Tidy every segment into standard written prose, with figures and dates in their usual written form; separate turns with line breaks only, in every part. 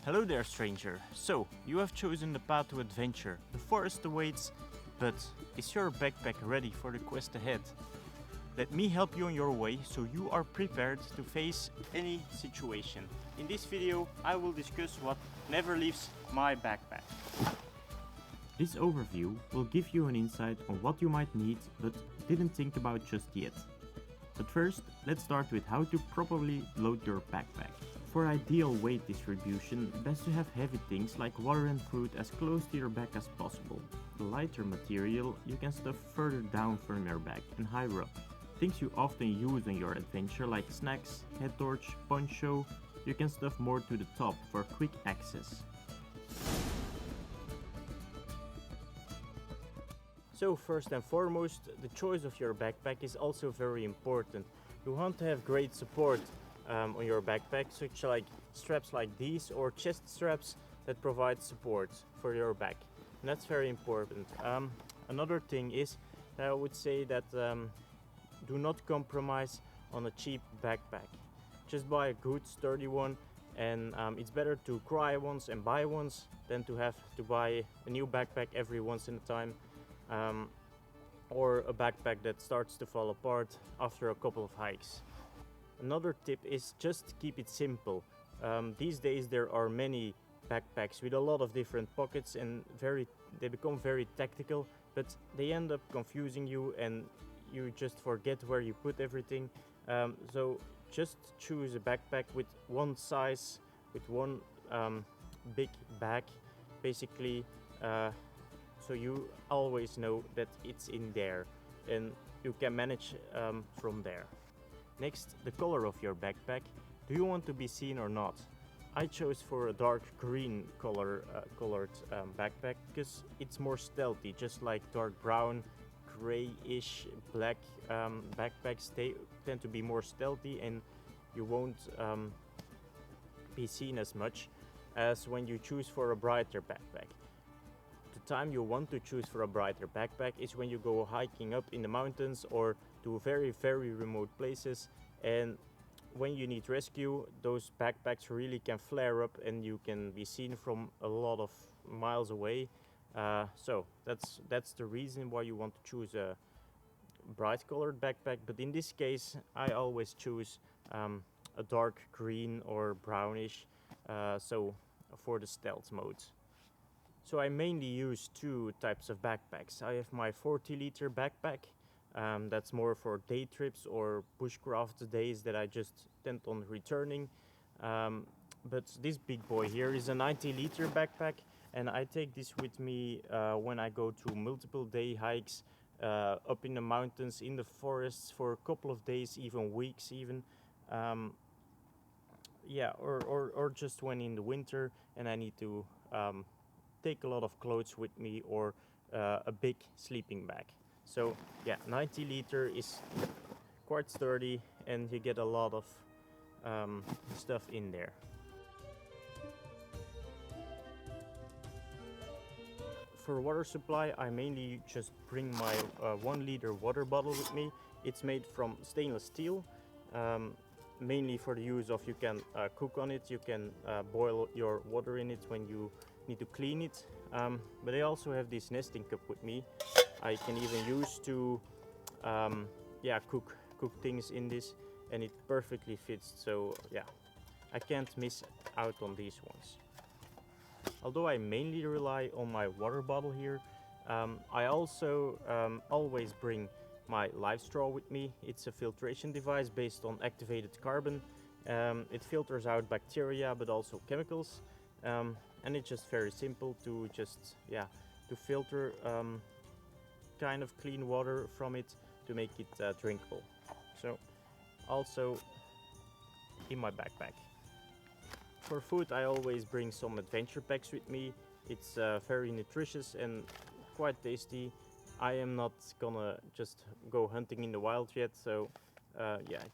Hello there, stranger. So, you have chosen the path to adventure. The forest awaits, but is your backpack ready for the quest ahead? Let me help you on your way so you are prepared to face any situation. In this video, I will discuss what never leaves my backpack. This overview will give you an insight on what you might need but didn't think about just yet. But first, let's start with how to properly load your backpack. For ideal weight distribution, best to have heavy things like water and food as close to your back as possible. The lighter material you can stuff further down from your back and higher up. Things you often use on your adventure like snacks, Headtorch, poncho, you can stuff more to the top for quick access. So first and foremost, the choice of your backpack is also very important. You want to have great support on your backpack, such like straps like these or chest straps that provide support for your back, and that's very important. Another thing is that I would say that do not compromise on a cheap backpack. Just buy a good sturdy one, and it's better to cry once and buy once than to have to buy a new backpack every once in a time, or a backpack that starts to fall apart after a couple of hikes. Another tip is just keep it simple. These days there are many backpacks with a lot of different pockets and they become very tactical, but they end up confusing you and you just forget where you put everything. So just choose a backpack with one size, with one big bag, basically, so you always know that it's in there and you can manage from there. Next, the color of your backpack. Do you want to be seen or not? I chose for a dark green colored backpack because it's more stealthy, just like dark brown, grayish, black backpacks. They tend to be more stealthy and you won't be seen as much as when you choose for a brighter backpack. The time you want to choose for a brighter backpack is when you go hiking up in the mountains or to very remote places, and when you need rescue, those backpacks really can flare up and you can be seen from a lot of miles away. So that's the reason why you want to choose a bright colored backpack, but in this case I always choose a dark green or brownish, so for the stealth mode. So I mainly use two types of backpacks. I have my 40-liter backpack, that's more for day trips or bushcraft days that I just tend on returning. But this big boy here is a 90-liter backpack, and I take this with me when I go to multiple day hikes up in the mountains, in the forests for a couple of days, even weeks even. Yeah, or just when in the winter and I need to take a lot of clothes with me, or a big sleeping bag. So yeah, 90-liter is quite sturdy and you get a lot of stuff in there. For water supply, I mainly just bring my 1-liter water bottle with me. It's made from stainless steel, mainly for the use of you can cook on it, you can boil your water in it when you need to clean it, but I also have this nesting cup with me. I can even use to cook things in this, and it perfectly fits, so yeah, I can't miss out on these ones. Although I mainly rely on my water bottle here, I also always bring my Lifestraw with me. It's a filtration device based on activated carbon. It filters out bacteria but also chemicals, and it's just very simple to to filter kind of clean water from it to make it drinkable. So also in my backpack. For food, I always bring some adventure packs with me. It's very nutritious and quite tasty. I am not gonna just go hunting in the wild yet, so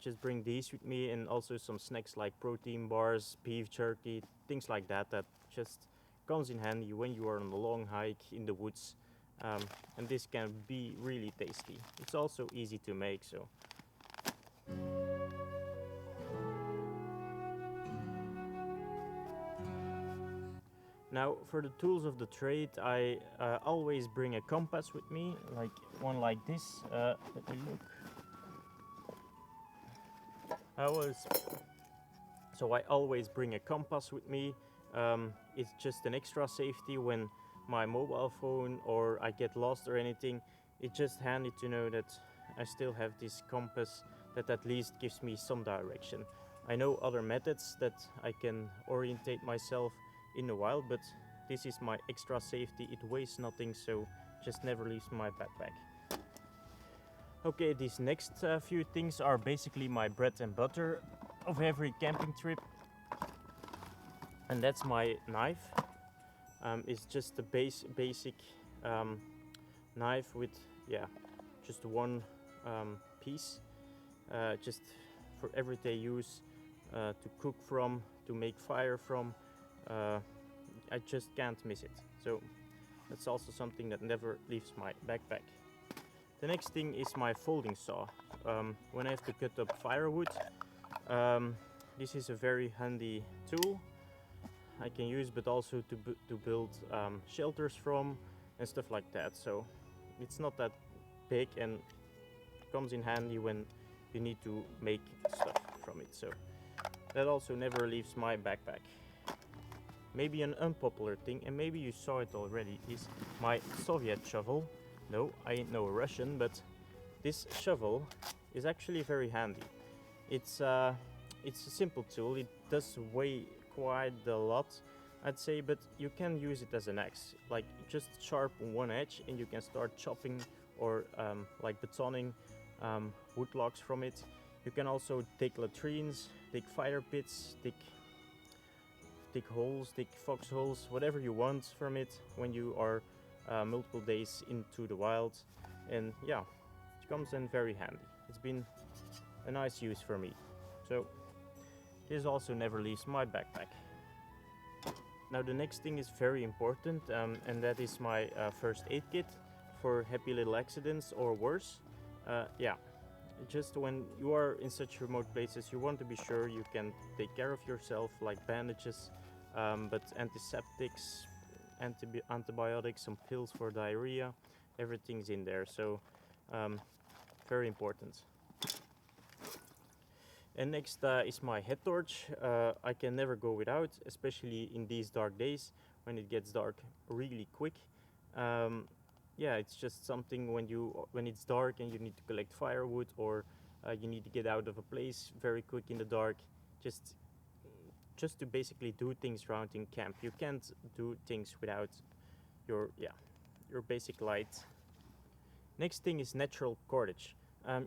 just bring these with me, and also some snacks like protein bars, beef jerky, things like that just comes in handy when you are on a long hike in the woods, and this can be really tasty. It's also easy to make, so. Now for the tools of the trade, I always bring a compass with me, like one like this. Let me look. I always bring a compass with me. It's just an extra safety when my mobile phone or I get lost or anything. It's just handy to know that I still have this compass that at least gives me some direction. I know other methods that I can orientate myself in the wild, but this is my extra safety. It weighs nothing, so just never leaves my backpack. Okay, these next few things are basically my bread and butter of every camping trip, and that's my knife. It's just a basic knife with just one piece, just for everyday use, to cook from, to make fire from. I just can't miss it, so that's also something that never leaves my backpack. The next thing is my folding saw. When I have to cut up firewood, this is a very handy tool I can use, but also to build shelters from and stuff like that. So it's not that big and comes in handy when you need to make stuff from it. So that also never leaves my backpack. Maybe an unpopular thing, and maybe you saw it already, is my Soviet shovel. No, I ain't no Russian, but this shovel is actually very handy. It's a simple tool. It does weigh quite a lot, I'd say, but you can use it as an axe. Like, just sharpen one edge and you can start chopping or like betoning wood logs from it. You can also dig latrines, dig fire pits, dig holes, dig foxholes, whatever you want from it when you are multiple days into the wild. And yeah, it comes in very handy. It's been a nice use for me. So this also never leaves my backpack. Now the next thing is very important, and that is my first aid kit for happy little accidents or worse. Just when you are in such remote places, you want to be sure you can take care of yourself, like bandages, but antiseptics, antibiotics, some pills for diarrhea, everything's in there. So very important. And next is my Headtorch. I can never go without, especially in these dark days when it gets dark really quick. It's just something when it's dark and you need to collect firewood, or you need to get out of a place very quick in the dark, just to basically do things around in camp. You can't do things without your basic light. Next thing is natural cordage.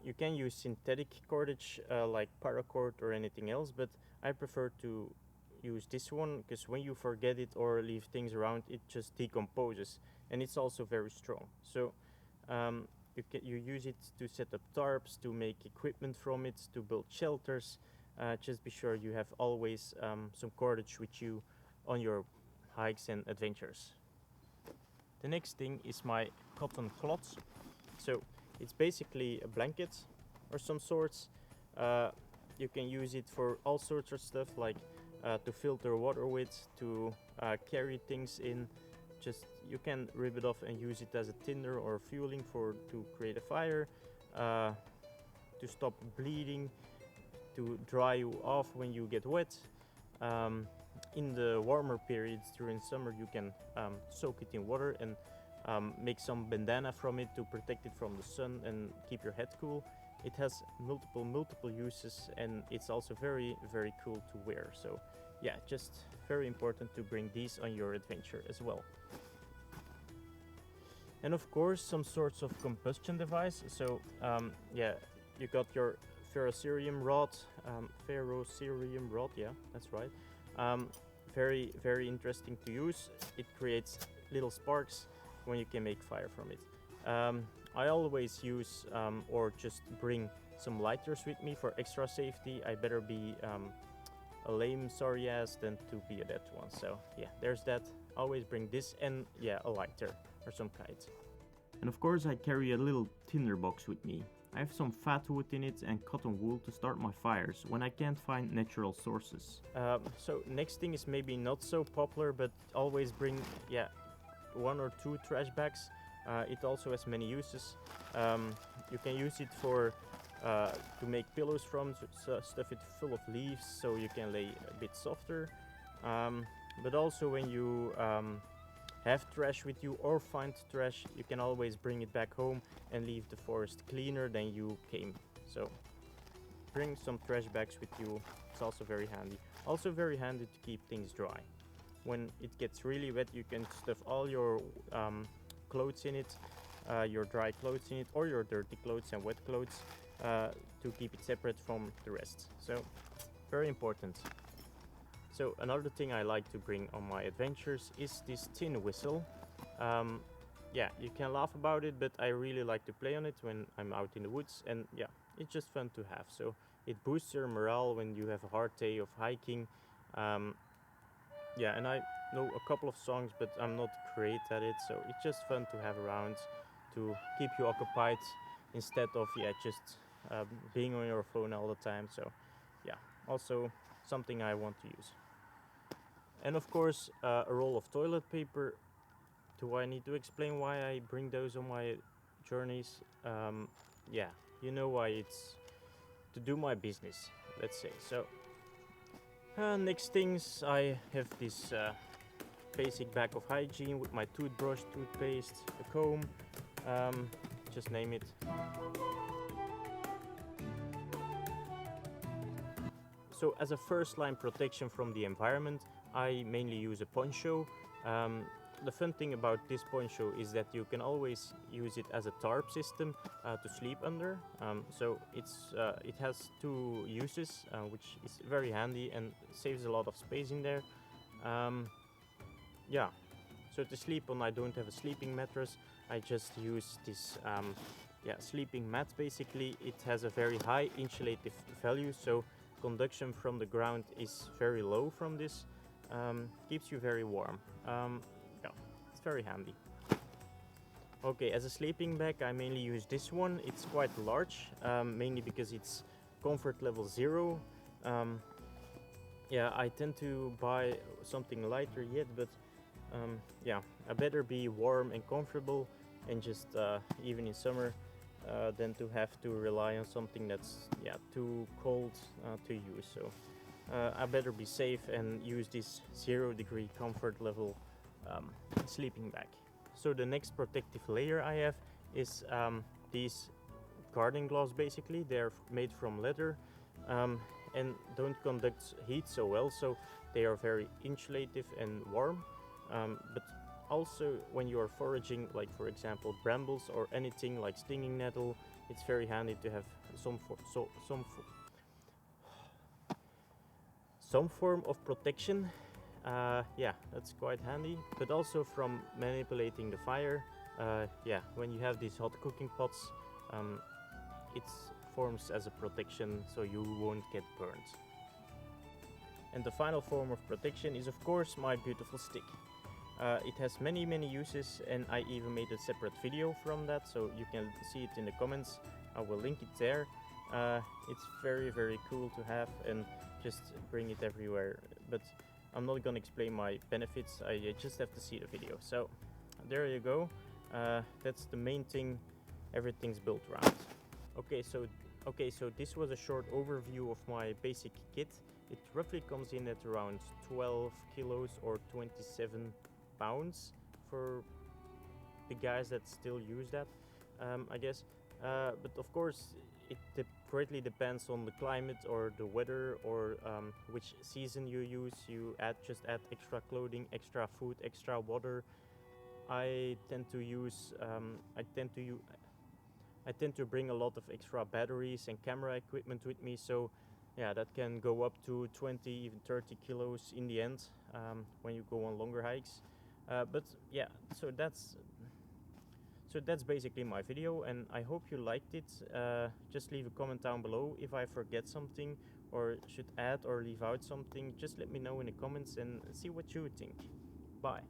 You can use synthetic cordage like paracord or anything else, but I prefer to use this one because when you forget it or leave things around, it just decomposes, and it's also very strong. So you use it to set up tarps, to make equipment from it, to build shelters. Just be sure you have always some cordage with you on your hikes and adventures. The next thing is my cotton cloths. So it's basically a blanket or some sorts. You can use it for all sorts of stuff, like to filter water with, to carry things in. Just you can rip it off and use it as a tinder or fueling to create a fire, to stop bleeding, to dry you off when you get wet. In the warmer periods during summer, you can soak it in water and make some bandana from it to protect it from the sun and keep your head cool. It has multiple uses, and it's also very, very cool to wear. So yeah, just very important to bring these on your adventure as well. And of course, some sorts of combustion device. So you got your Ferocerium rod. Yeah, that's right. Very, very interesting to use. It creates little sparks when you can make fire from it. I always use or just bring some lighters with me for extra safety. I better be a lame sorry ass than to be a dead one. So yeah, there's that. Always bring this and a lighter or some kite. And of course I carry a little tinder box with me. I have some fatwood in it and cotton wool to start my fires when I can't find natural sources. So next thing is maybe not so popular, but always bring, yeah, 1 or 2 trash bags. It also has many uses. You can use it for to make pillows from, so stuff it full of leaves so you can lay a bit softer. But also when you have trash with you or find trash, you can always bring it back home and leave the forest cleaner than you came. So bring some trash bags with you. It's also very handy. Also very handy to keep things dry. When it gets really wet, you can stuff all your clothes in it, your dry clothes in it, or your dirty clothes and wet clothes to keep it separate from the rest. So very important. So another thing I like to bring on my adventures is this tin whistle. Yeah, you can laugh about it, but I really like to play on it when I'm out in the woods, and yeah, it's just fun to have. So it boosts your morale when you have a hard day of hiking. Yeah, and I know a couple of songs, but I'm not great at it, so it's just fun to have around to keep you occupied instead of, yeah, just being on your phone all the time. So yeah, also something I want to use. And of course, a roll of toilet paper. Do I need to explain why I bring those on my journeys? Yeah, you know why. It's to do my business, let's say. So next things, I have this basic bag of hygiene with my toothbrush, toothpaste, a comb, just name it. So as a first line protection from the environment, I mainly use a poncho. The fun thing about this poncho is that you can always use it as a tarp system to sleep under. So it has 2 uses, which is very handy and saves a lot of space in there. Yeah, so to sleep on, I don't have a sleeping mattress. I just use this yeah, sleeping mat basically. It has a very high insulative value, so conduction from the ground is very low from this. Keeps you very warm. Yeah, it's very handy. Okay, as a sleeping bag, I mainly use this one. It's quite large, mainly because it's comfort level 0. Yeah, I tend to buy something lighter yet, but yeah, I better be warm and comfortable, and just even in summer, than to have to rely on something that's, yeah, too cold to use. So I better be safe and use this 0-degree comfort level sleeping bag. So the next protective layer I have is these garden gloves. Basically, they're made from leather and don't conduct heat so well, so they are very insulative and warm. But also when you are foraging, like for example brambles or anything like stinging nettle, it's very handy to have some form of protection. Yeah, that's quite handy. But also from manipulating the fire. Yeah, when you have these hot cooking pots, it forms as a protection so you won't get burnt. And the final form of protection is of course my beautiful stick. It has many uses, and I even made a separate video from that, so you can see it in the comments. I will link it there. It's very cool to have, and just bring it everywhere. But I'm not gonna explain my benefits, I just have to see the video. So there you go. That's the main thing everything's built around. Okay, so this was a short overview of my basic kit. It roughly comes in at around 12 kilos or 27 pounds for the guys that still use that, I guess. But of course, it greatly depends on the climate or the weather, or which season you use. You just add extra clothing, extra food, extra water. I tend to bring a lot of extra batteries and camera equipment with me, so yeah, that can go up to 20, even 30 kilos in the end when you go on longer hikes. But yeah, so that's basically my video, and I hope you liked it. Just leave a comment down below if I forget something or should add or leave out something. Just let me know in the comments and see what you think. Bye.